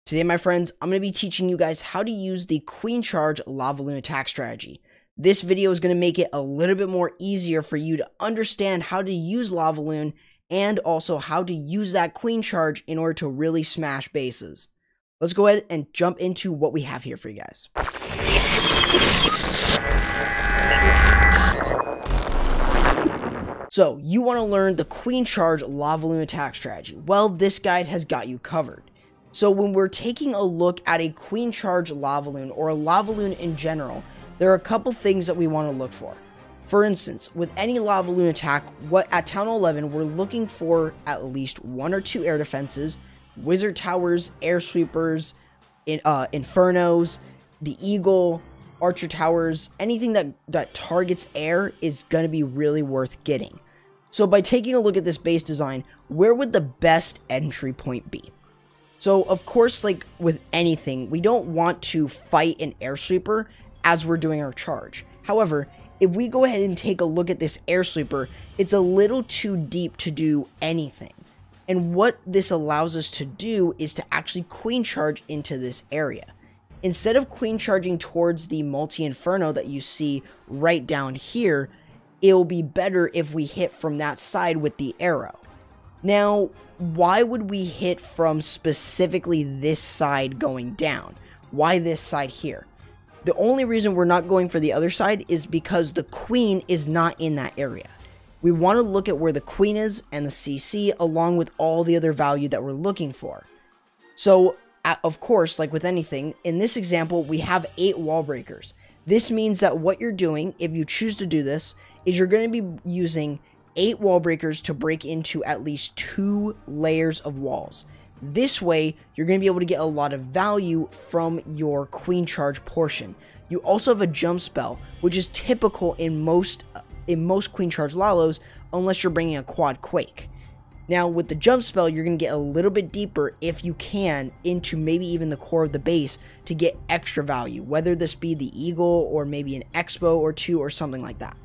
Today, my friends, I'm going to be teaching you guys how to use the Queen Charge Lavaloon attack strategy. This video is going to make it a little bit more easier for you to understand how to use Lavaloon and also how to use that Queen Charge in order to really smash bases. Let's go ahead and jump into what we have here for you guys. So, you want to learn the Queen Charge Lavaloon attack strategy. Well, this guide has got you covered. So when we're taking a look at a Queen Charge Lavaloon or a Lavaloon in general, there are a couple things that we want to look for. For instance, with any Lavaloon attack, at Town 11, we're looking for at least 1 or 2 air defenses, wizard towers, air sweepers, infernos, the eagle, archer towers, anything that targets air is going to be really worth getting. So by taking a look at this base design, where would the best entry point be? So, of course, like with anything, we don't want to fight an air sweeper as we're doing our charge. However, if we go ahead and take a look at this air sweeper, it's a little too deep to do anything. And what this allows us to do is to actually queen charge into this area. Instead of queen charging towards the multi-inferno that you see right down here, it'll be better if we hit from that side with the arrow. Now, why would we hit from specifically this side going down? Why this side here? The only reason we're not going for the other side is because the queen is not in that area. We want to look at where the queen is and the CC along with all the other value that we're looking for. So, of course, like with anything, in this example, we have 8 wall breakers. This means that what you're doing, if you choose to do this, is you're going to be using 8 wall breakers to break into at least 2 layers of walls. This way, you're going to be able to get a lot of value from your Queen Charge portion. You also have a jump spell, which is typical in most Queen Charge Lalos, unless you're bringing a quad quake. Now, with the jump spell, you're going to get a little bit deeper, if you can, into maybe even the core of the base to get extra value, whether this be the eagle or maybe an expo or 2 or something like that.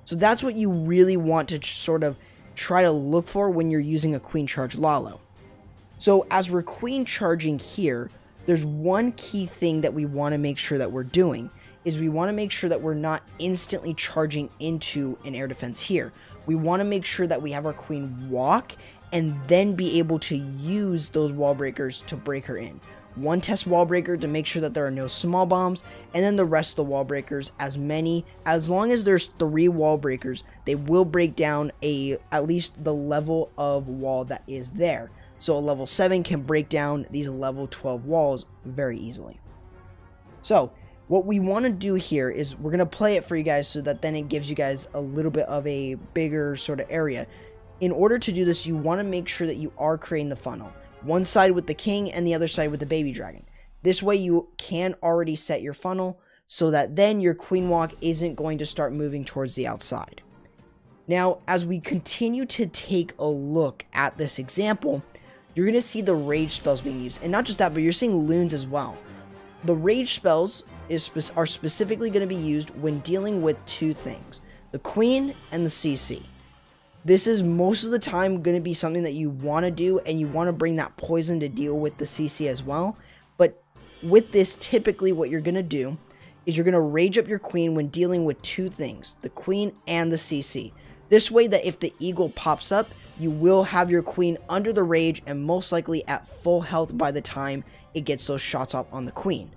So that's what you really want to sort of try to look for when you're using a Queen Charge Lalo. So as we're Queen Charging here, there's one key thing that we want to make sure that we're doing, is we want to make sure that we're not instantly charging into an air defense here. We want to make sure that we have our queen walk and then be able to use those wall breakers to break her in. One test wall breaker to make sure that there are no small bombs, and then the rest of the wall breakers, as long as there's 3 wall breakers, they will break down at least the level of wall that is there. So a level 7 can break down these level 12 walls very easily. So what we want to do here is we're going to play it for you guys so that then it gives you guys a little bit of a bigger sort of area. In order to do this, you want to make sure that you are creating the funnel. One side with the king and the other side with the baby dragon. This way you can already set your funnel so that then your queen walk isn't going to start moving towards the outside. Now, as we continue to take a look at this example, you're going to see the rage spells being used. And not just that, but you're seeing loons as well. The rage spells are specifically going to be used when dealing with 2 things. The queen and the CC. This is most of the time going to be something that you want to do, and you want to bring that poison to deal with the CC as well. But with this, typically what you're going to do is you're going to rage up your queen when dealing with 2 things, the queen and the CC. This way that if the eagle pops up, you will have your queen under the rage and most likely at full health by the time it gets those shots off on the queen.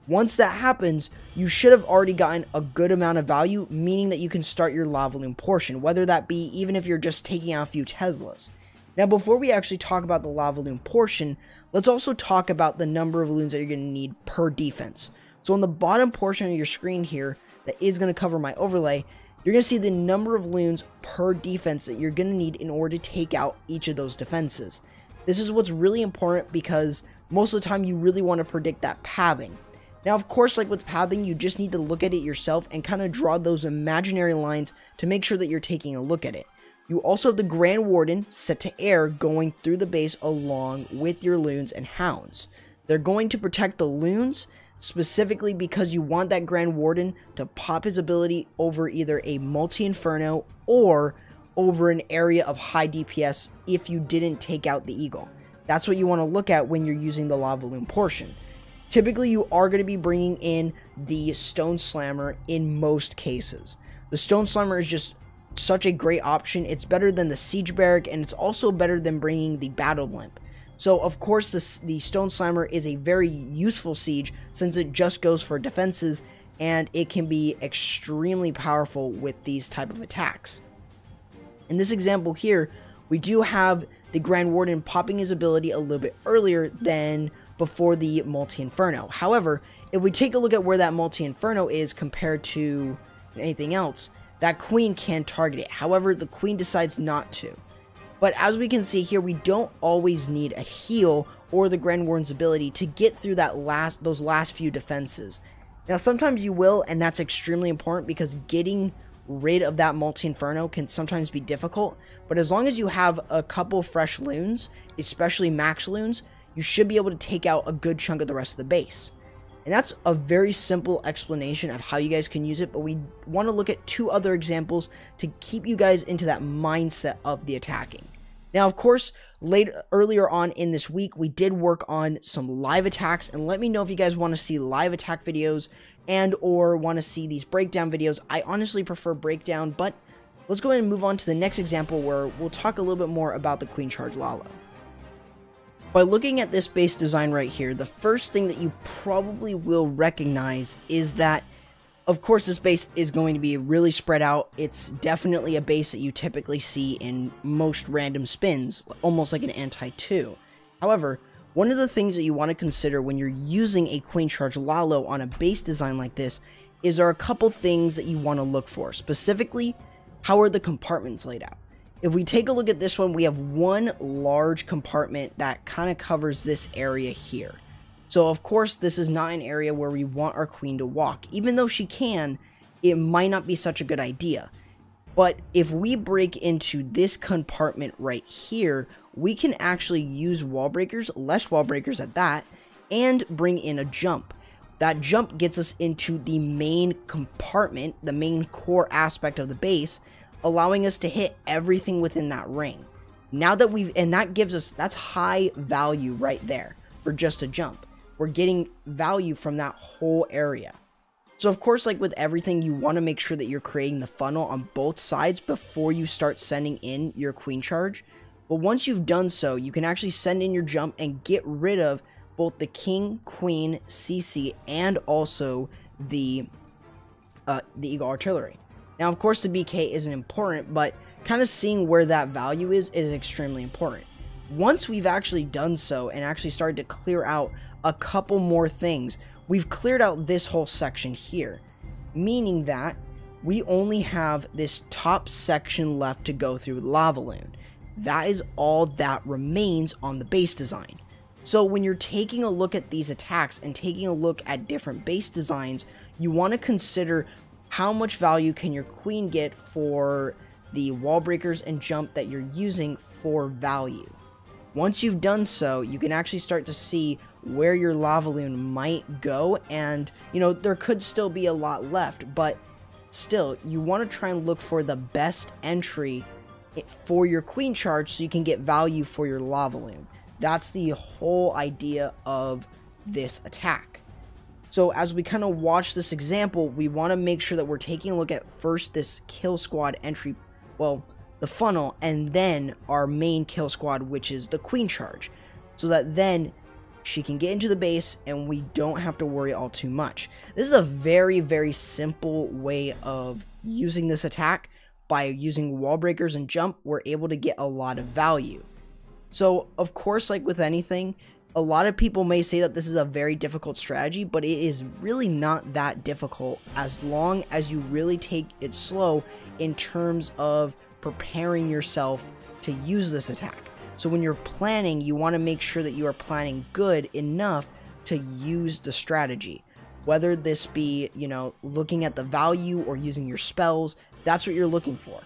Once that happens, you should have already gotten a good amount of value, meaning that you can start your Lavaloon portion, whether that be even if you're just taking out a few Teslas. Now, before we actually talk about the Lavaloon portion, let's also talk about the number of loons that you're going to need per defense. So on the bottom portion of your screen here, that is going to cover my overlay, you're going to see the number of loons per defense that you're going to need in order to take out each of those defenses. This is what's really important because most of the time you really want to predict that pathing. Now, of course, like with pathing, you just need to look at it yourself and kind of draw those imaginary lines to make sure that you're taking a look at it. You also have the Grand Warden set to air going through the base along with your loons and hounds. They're going to protect the loons specifically because you want that Grand Warden to pop his ability over either a multi-inferno or over an area of high DPS if you didn't take out the eagle. That's what you want to look at when you're using the Lavaloon portion. Typically, you are going to be bringing in the Stone Slammer in most cases. The Stone Slammer is just such a great option. It's better than the Siege Barrack, and it's also better than bringing the Battle Blimp. So, of course, the Stone Slammer is a very useful siege since it just goes for defenses, and it can be extremely powerful with these type of attacks. In this example here, we do have the Grand Warden popping his ability a little bit earlier than before the Multi-Inferno. However, if we take a look at where that Multi-Inferno is compared to anything else, that Queen can target it. However, the Queen decides not to. But as we can see here, we don't always need a heal or the Grand Warden's ability to get through those last few defenses. Now, sometimes you will, and that's extremely important because getting rid of that Multi-Inferno can sometimes be difficult. But as long as you have a couple fresh loons, especially max loons, you should be able to take out a good chunk of the rest of the base. And that's a very simple explanation of how you guys can use it, but we want to look at 2 other examples to keep you guys into that mindset of the attacking. Now, of course, earlier on in this week, we did work on some live attacks, and let me know if you guys want to see live attack videos and or want to see these breakdown videos. I honestly prefer breakdown, but let's go ahead and move on to the next example where we'll talk a little bit more about the Queen Charge Lalo. By looking at this base design right here, the first thing that you probably will recognize is that, of course, this base is going to be really spread out. It's definitely a base that you typically see in most random spins, almost like an anti-2. However, one of the things that you want to consider when you're using a Queen Charge Lalo on a base design like this is there are a couple things that you want to look for. Specifically, how are the compartments laid out? If we take a look at this one, we have one large compartment that kind of covers this area here. So, of course, this is not an area where we want our queen to walk. Even though she can, it might not be such a good idea. But if we break into this compartment right here, we can actually use wall breakers, less wall breakers at that, and bring in a jump. That jump gets us into the main compartment, the main core aspect of the base, allowing us to hit everything within that ring. Now that that gives us, that's high value right there for just a jump. We're getting value from that whole area. So of course, like with everything, you want to make sure that you're creating the funnel on both sides before you start sending in your Queen Charge. But once you've done so, you can actually send in your jump and get rid of both the King, Queen, CC, and also the Eagle Artillery. Now, of course, the BK isn't important, but kind of seeing where that value is extremely important. Once we've actually done so and actually started to clear out a couple more things, we've cleared out this whole section here, meaning that we only have this top section left to go through with Lavaloon. That is all that remains on the base design. So when you're taking a look at these attacks and taking a look at different base designs, you want to consider how much value can your queen get for the wall breakers and jump that you're using for value. Once you've done so, you can actually start to see where your Lavaloon might go, and you know, there could still be a lot left, but still, you want to try and look for the best entry for your Queen Charge so you can get value for your Lavaloon. That's the whole idea of this attack. So as we kind of watch this example, we want to make sure that we're taking a look at first this kill squad entry, well, the funnel, and then our main kill squad, which is the Queen Charge, so that then she can get into the base and we don't have to worry all too much. This is a very, very simple way of using this attack. By using wall breakers and jump, we're able to get a lot of value. So, of course, like with anything, a lot of people may say that this is a very difficult strategy, but it is really not that difficult as long as you really take it slow in terms of preparing yourself to use this attack. So when you're planning, you want to make sure that you are planning good enough to use the strategy. Whether this be, you know, looking at the value or using your spells, that's what you're looking for.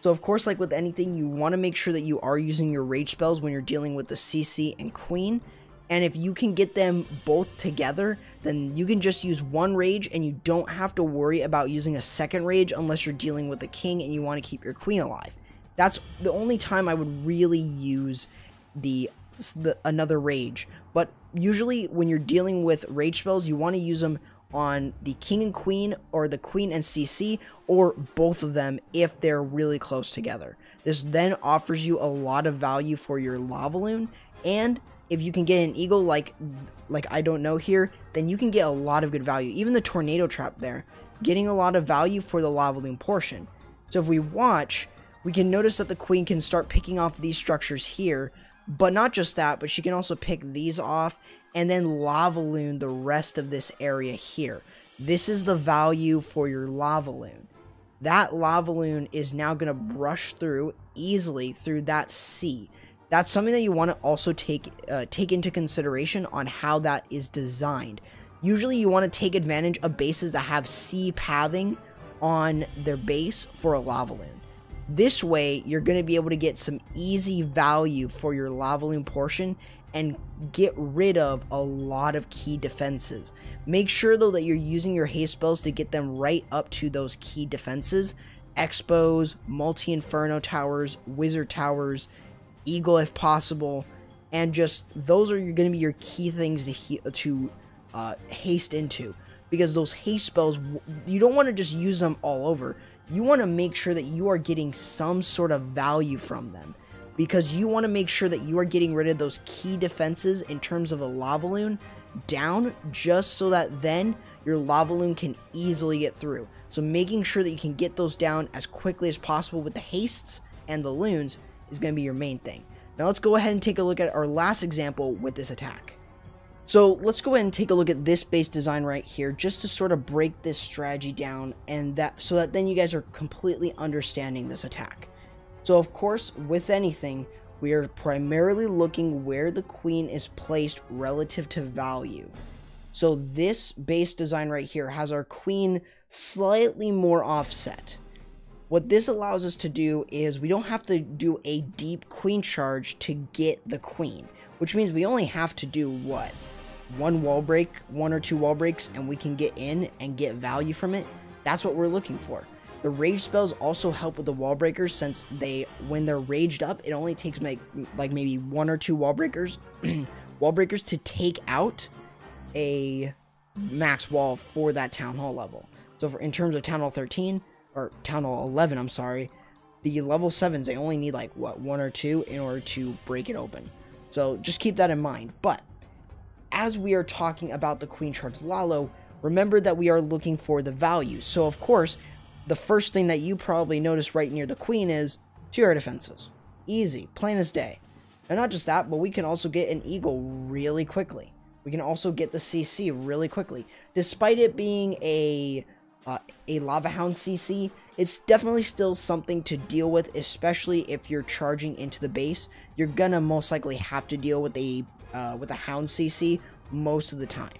So of course, like with anything, you want to make sure that you are using your rage spells when you're dealing with the CC and Queen. And if you can get them both together, then you can just use one rage and you don't have to worry about using a second rage unless you're dealing with the King and you want to keep your Queen alive. That's the only time I would really use the another rage. But usually when you're dealing with rage spells, you want to use them on the king and queen, or the queen and CC, or both of them if they're really close together. This then offers you a lot of value for your Lavaloon, and if you can get an eagle like I don't know here, then you can get a lot of good value. Even the tornado trap there, getting a lot of value for the Lavaloon portion. So if we watch, we can notice that the queen can start picking off these structures here, but not just that, but she can also pick these off and then Lavaloon the rest of this area here. This is the value for your Lavaloon. That Lavaloon is now going to brush through easily through that C. That's something that you want to also take into consideration on how that is designed. Usually you want to take advantage of bases that have C pathing on their base for a Lavaloon. This way, you're going to be able to get some easy value for your Lavaloon portion and get rid of a lot of key defenses. Make sure though that you're using your haste spells to get them right up to those key defenses. Expos, multi-inferno towers, wizard towers, eagle if possible, and just those are going to be your key things to haste into. Because those haste spells, you don't want to just use them all over. You want to make sure that you are getting some sort of value from them, because you want to make sure that you are getting rid of those key defenses in terms of a Lavaloon down, just so that then your Lavaloon can easily get through. So making sure that you can get those down as quickly as possible with the hastes and the loons is going to be your main thing. Now let's go ahead and take a look at our last example with this attack. So let's go ahead and take a look at this base design right here, just to sort of break this strategy down, and so that then you guys are completely understanding this attack. So of course, with anything, we are primarily looking where the queen is placed relative to value. So this base design right here has our queen slightly more offset. What this allows us to do is we don't have to do a deep queen charge to get the queen, which means we only have to do what? One or two wall breaks, and we can get in and get value from it. That's what we're looking for. The rage spells also help with the wall breakers, since when they're raged up, it only takes like maybe one or two wall breakers to take out a max wall for that town hall level. So in terms of town hall 13 or town hall 11, I'm sorry, the level 7s, they only need like what, one or two in order to break it open. So just keep that in mind. But as we are talking about the Queen Charge Lalo, remember that we are looking for the value. So of course, the first thing that you probably notice right near the queen is 2 air defenses. Easy, plain as day. And not just that, but we can also get an eagle really quickly. We can also get the CC really quickly. Despite it being a Lava Hound CC, it's definitely still something to deal with, especially if you're charging into the base. You're gonna most likely have to deal with a Hound CC most of the time.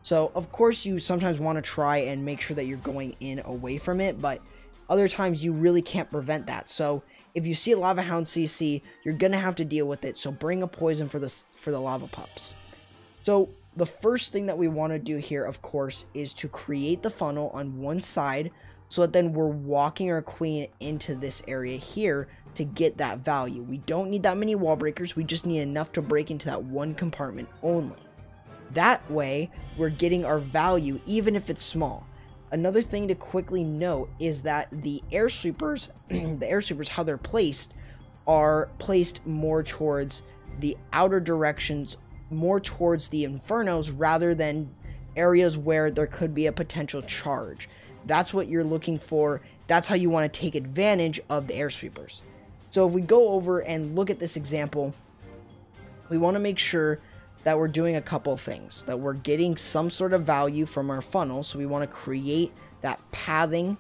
So of course you sometimes want to try and make sure that you're going in away from it, but other times you really can't prevent that. So if you see a Lava Hound CC, you're gonna have to deal with it. So bring a poison for the lava pups. So the first thing that we want to do here, of course, is to create the funnel on one side, so that then we're walking our queen into this area here to get that value. We don't need that many wall breakers. We just need enough to break into that one compartment only. That way, we're getting our value, even if it's small. Another thing to quickly note is that the air sweepers, how they're placed, are placed more towards the outer directions, more towards the infernos, rather than areas where there could be a potential charge. That's what you're looking for. That's how you want to take advantage of the air sweepers. So if we go over and look at this example, we want to make sure that we're doing a couple of things, that we're getting some sort of value from our funnel. So we want to create that pathing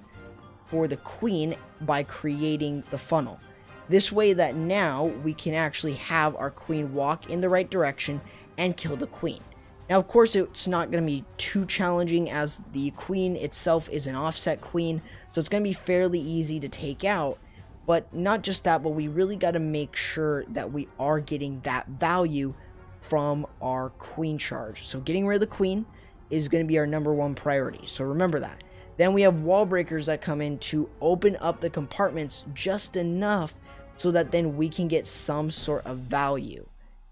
for the queen by creating the funnel. This way that now we can actually have our queen walk in the right direction and kill the queen. Now, of course, it's not going to be too challenging, as the queen itself is an offset queen, so it's going to be fairly easy to take out. But not just that, but we really got to make sure that we are getting that value from our queen charge. So getting rid of the queen is going to be our #1 priority. So remember that. Then we have wall breakers that come in to open up the compartments just enough so that then we can get some sort of value.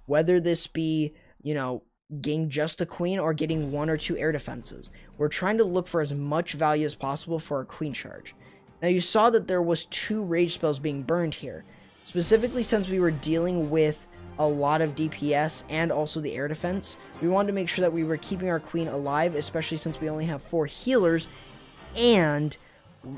whether this be, getting just the queen or getting 1 or 2 air defenses. We're trying to look for as much value as possible for our queen charge. Now you saw that there was 2 rage spells being burned here, specifically since we were dealing with a lot of DPS and also the air defense. We wanted to make sure that we were keeping our queen alive, especially since we only have 4 healers, and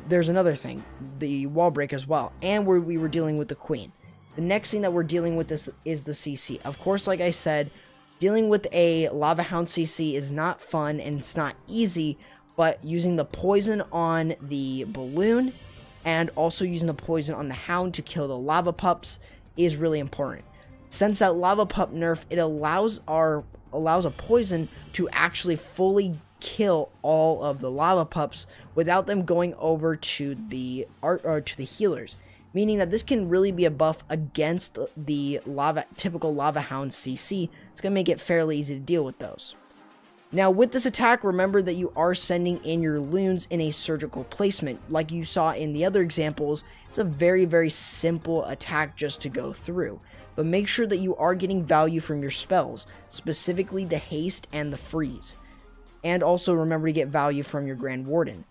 there's another thing, the wall break as well, and we were dealing with the queen. The next thing that we're dealing with is the CC. Of course, like I said, dealing with a Lava Hound CC is not fun and it's not easy, but using the poison on the balloon and also using the poison on the hound to kill the lava pups is really important. Since that lava pup nerf, it allows a poison to actually fully kill all of the lava pups without them going over to the healers, meaning that this can really be a buff against the typical lava hound CC. It's going to make it fairly easy to deal with those. Now with this attack, remember that you are sending in your loons in a surgical placement. Like you saw in the other examples, it's a very, very simple attack just to go through. But make sure that you are getting value from your spells, specifically the haste and the freeze. And also remember to get value from your Grand Warden.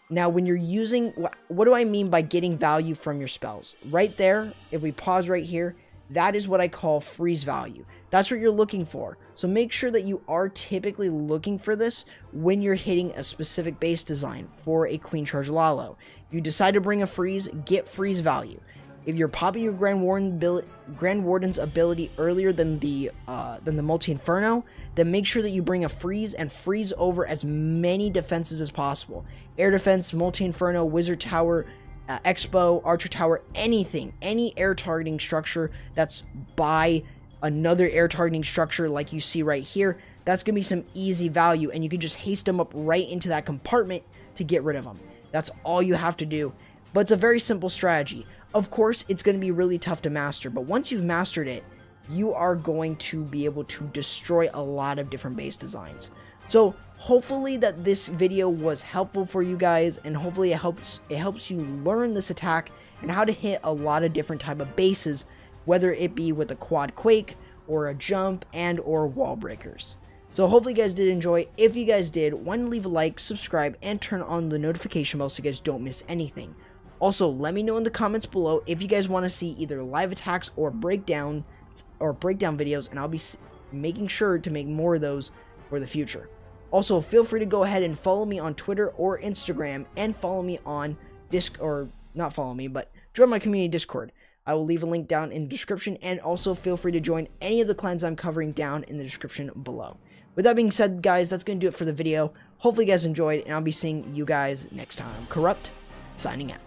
Now when you're using, what do I mean by getting value from your spells? Right there, if we pause right here, that is what I call freeze value. That's what you're looking for. So make sure that you are typically looking for this when you're hitting a specific base design for a Queen Charge Lalo. If you decide to bring a freeze, get freeze value. If you're popping your Grand Warden's ability earlier than the Multi-Inferno, then make sure that you bring a freeze and freeze over as many defenses as possible. Air defense, Multi-Inferno, Wizard Tower, Expo, Archer Tower, anything, any air targeting structure that's by another air targeting structure like you see right here, that's going to be some easy value, and you can just haste them up right into that compartment to get rid of them. That's all you have to do, but it's a very simple strategy. Of course, it's going to be really tough to master, but once you've mastered it, you are going to be able to destroy a lot of different base designs. So hopefully that this video was helpful for you guys, and hopefully it helps you learn this attack and how to hit a lot of different type of bases, whether it be with a quad quake or a jump and or wall breakers. So hopefully you guys did enjoy. If you guys did, why don't you leave a like, subscribe, and turn on the notification bell so you guys don't miss anything. Also, let me know in the comments below if you guys want to see either live attacks or breakdown videos, and I'll be making sure to make more of those for the future. Also, feel free to go ahead and follow me on Twitter or Instagram, and follow me on not follow me, but join my community Discord. I will leave a link down in the description, and also feel free to join any of the clans I'm covering down in the description below. With that being said, guys, that's going to do it for the video. Hopefully you guys enjoyed, and I'll be seeing you guys next time. Corrupt, signing out.